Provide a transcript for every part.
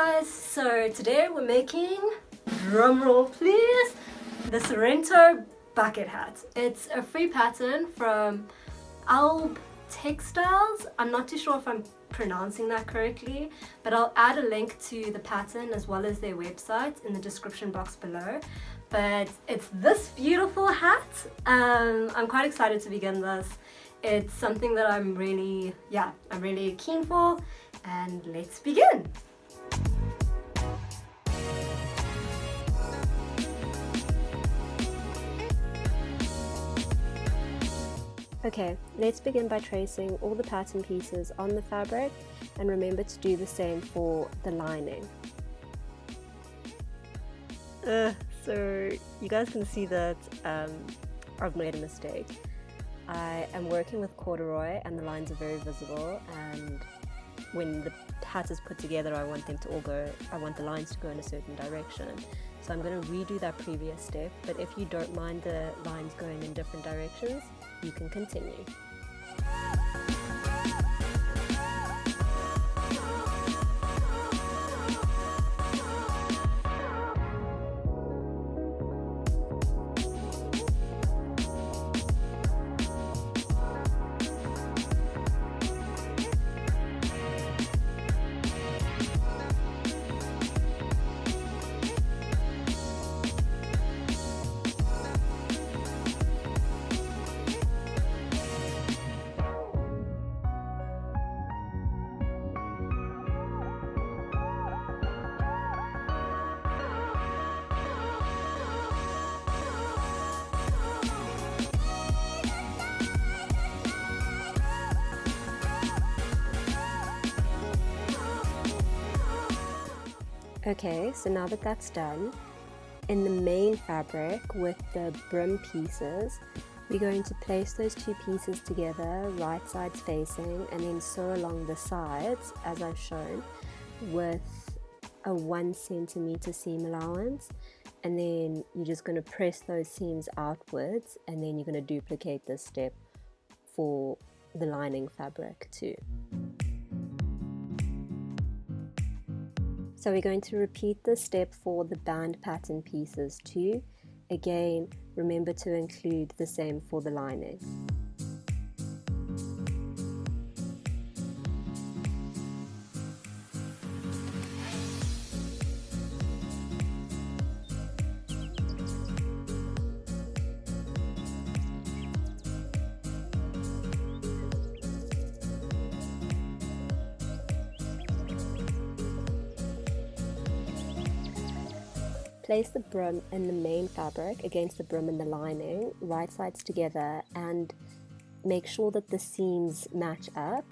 guys, so today we're making, drumroll please, the Sorrento bucket hat. It's a free pattern from Alb Textiles. I'm not too sure if I'm pronouncing that correctly, but I'll add a link to the pattern as well as their website in the description box below. But it's this beautiful hat. I'm quite excited to begin this. It's something that I'm really keen for, and let's begin. Okay, let's begin by tracing all the pattern pieces on the fabric, and remember to do the same for the lining. So you guys can see that I've made a mistake. I am working with corduroy and the lines are very visible, and when the hat is put together I want the lines to go in a certain direction. So I'm going to redo that previous step, but if you don't mind the lines going in different directions, you can continue. Okay, so now that that's done, in the main fabric with the brim pieces, we're going to place those two pieces together, right sides facing, and then sew along the sides, as I've shown, with a 1 centimeter seam allowance. And then you're just going to press those seams outwards, and then you're going to duplicate this step for the lining fabric too. So we're going to repeat this step for the band pattern pieces too. Again, remember to include the same for the lining. Place the brim and the main fabric against the brim and the lining, right sides together, and make sure that the seams match up.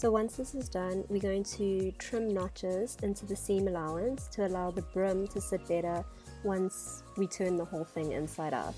So once this is done, we're going to trim notches into the seam allowance to allow the brim to sit better once we turn the whole thing inside out.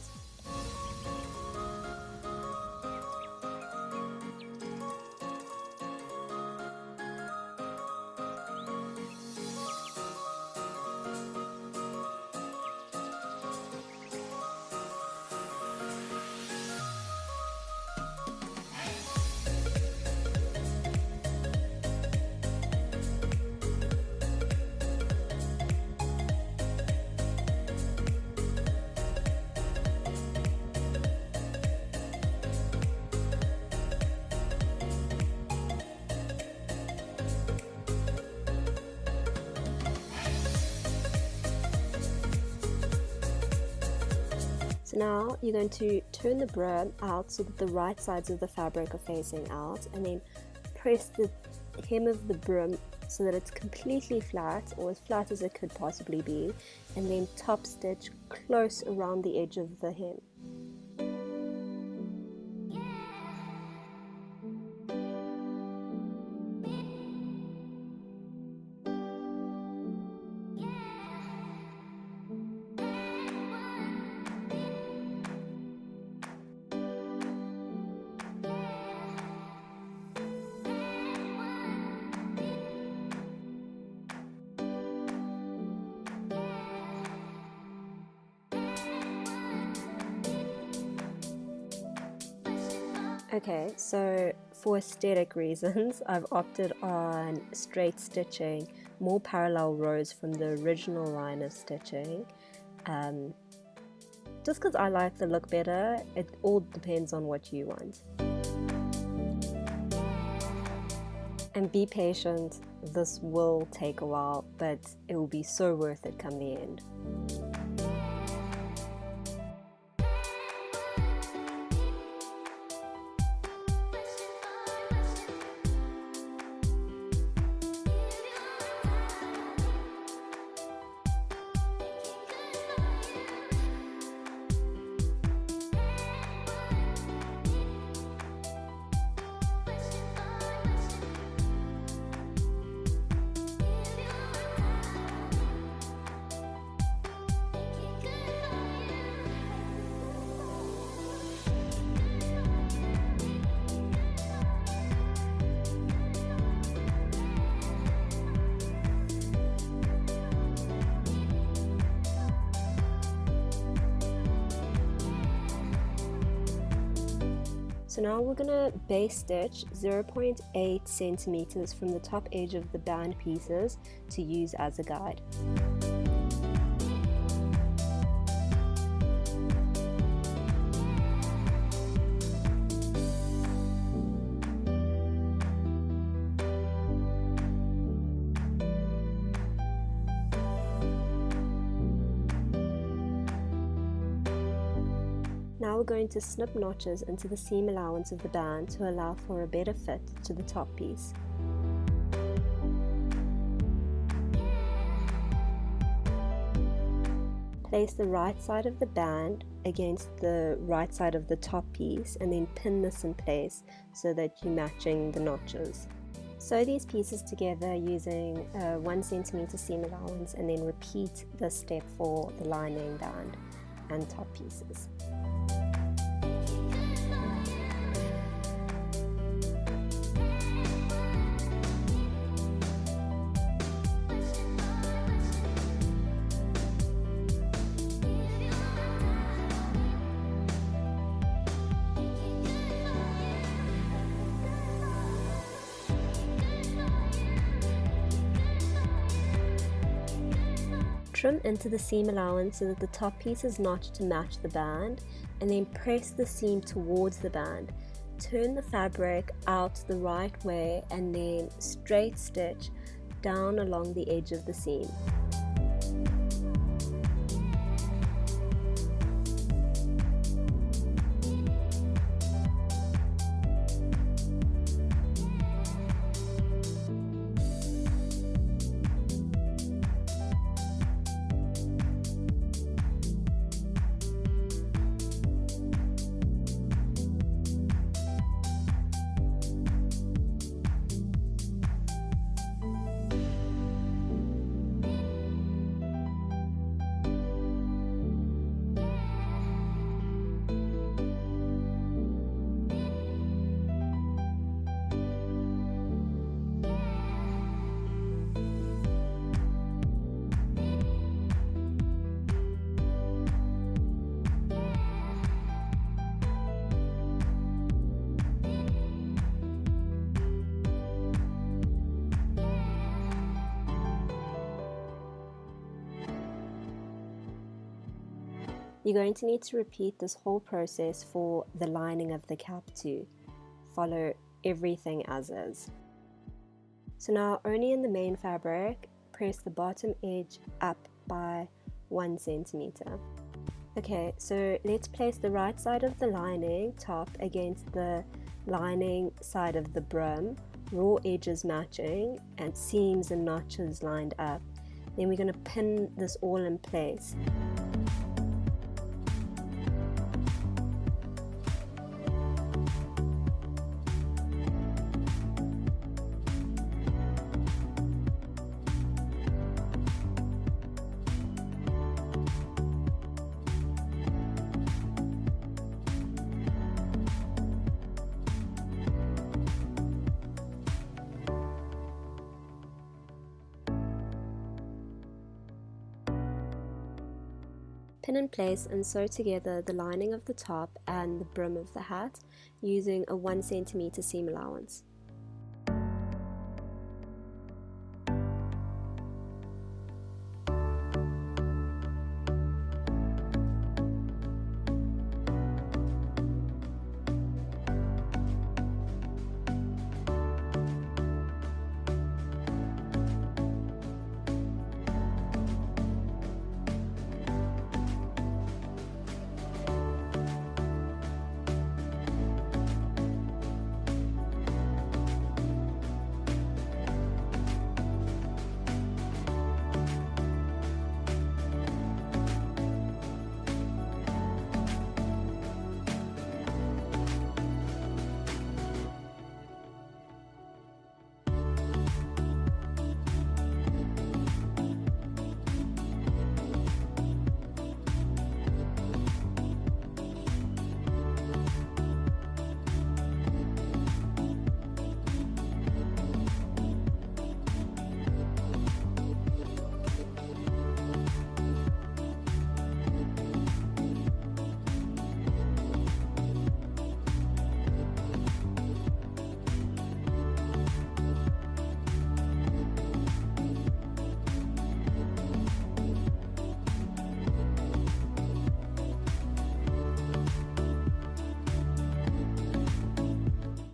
So now you're going to turn the brim out so that the right sides of the fabric are facing out, and then press the hem of the brim so that it's completely flat, or as flat as it could possibly be, and then top stitch close around the edge of the hem. Okay, so for aesthetic reasons, I've opted on straight stitching, more parallel rows from the original line of stitching. Just because I like the look better. It all depends on what you want. And be patient, this will take a while, but it will be so worth it come the end. So now we're going to base stitch 0.8 centimeters from the top edge of the band pieces to use as a guide. Now we're going to snip notches into the seam allowance of the band to allow for a better fit to the top piece. Place the right side of the band against the right side of the top piece and then pin this in place so that you're matching the notches. Sew these pieces together using a 1 centimeter seam allowance and then repeat this step for the lining band and top pieces. Trim into the seam allowance so that the top piece is notched to match the band, and then press the seam towards the band. Turn the fabric out the right way and then straight stitch down along the edge of the seam. You're going to need to repeat this whole process for the lining of the cap too. Follow everything as is. So now only in the main fabric, press the bottom edge up by 1 centimeter. Okay, so let's place the right side of the lining top against the lining side of the brim, raw edges matching and seams and notches lined up. Then we're going to pin this all in place. Pin in place and sew together the lining of the top and the brim of the hat using a 1 centimeter seam allowance.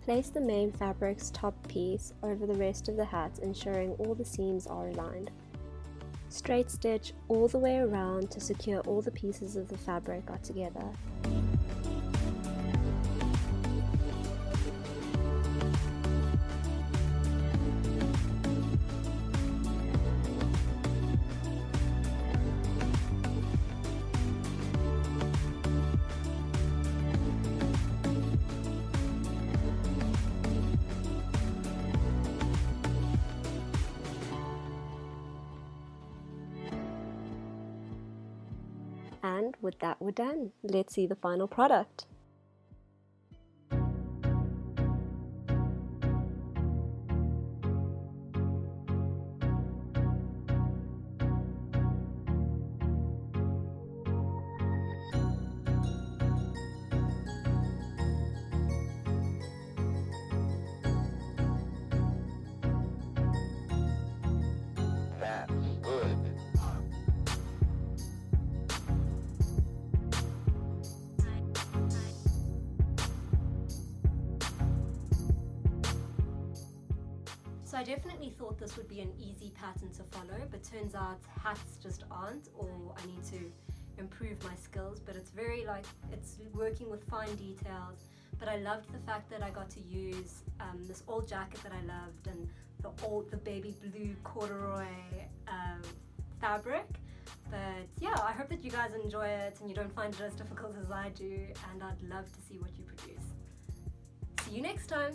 Place the main fabric's top piece over the rest of the hat, ensuring all the seams are aligned. Straight stitch all the way around to secure all the pieces of the fabric are together. And with that, we're done. Let's see the final product. So I definitely thought this would be an easy pattern to follow, but turns out hats just aren't, or I need to improve my skills. But it's very it's working with fine details. But I loved the fact that I got to use this old jacket that I loved and the baby blue corduroy fabric. But yeah, I hope that you guys enjoy it and you don't find it as difficult as I do, and I'd love to see what you produce. See you next time.